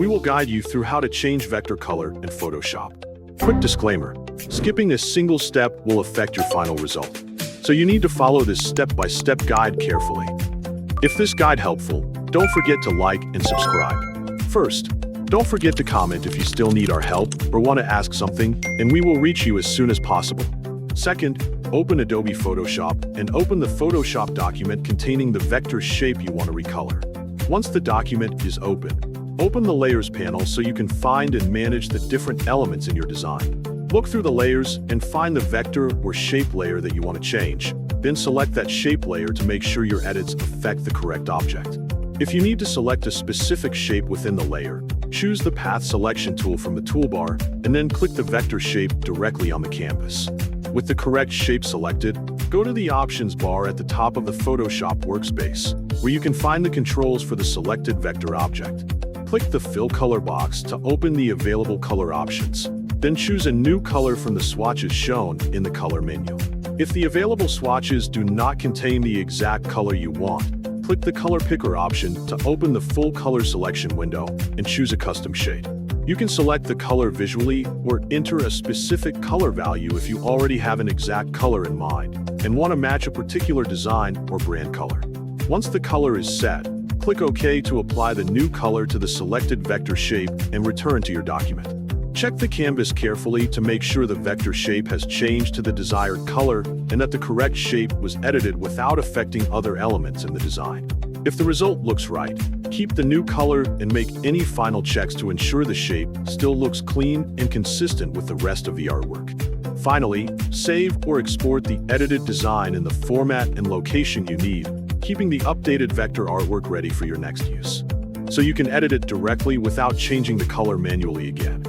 We will guide you through how to change vector color in Photoshop. Quick disclaimer, skipping a single step will affect your final result. So you need to follow this step-by-step guide carefully. If this guide helpful, don't forget to like and subscribe. First, don't forget to comment if you still need our help or want to ask something, and we will reach you as soon as possible. Second, open Adobe Photoshop and open the Photoshop document containing the vector shape you want to recolor. Once the document is open the Layers panel so you can find and manage the different elements in your design. Look through the layers and find the vector or shape layer that you want to change. Then select that shape layer to make sure your edits affect the correct object. If you need to select a specific shape within the layer, choose the Path Selection tool from the toolbar and then click the vector shape directly on the canvas. With the correct shape selected, go to the Options bar at the top of the Photoshop workspace, where you can find the controls for the selected vector object. Click the Fill Color box to open the available color options. Then choose a new color from the swatches shown in the color menu. If the available swatches do not contain the exact color you want, click the Color Picker option to open the full color selection window and choose a custom shade. You can select the color visually or enter a specific color value if you already have an exact color in mind and want to match a particular design or brand color. Once the color is set, click OK to apply the new color to the selected vector shape and return to your document. Check the canvas carefully to make sure the vector shape has changed to the desired color and that the correct shape was edited without affecting other elements in the design. If the result looks right, keep the new color and make any final checks to ensure the shape still looks clean and consistent with the rest of the artwork. Finally, save or export the edited design in the format and location you need, keeping the updated vector artwork ready for your next use. So you can edit it directly without changing the color manually again.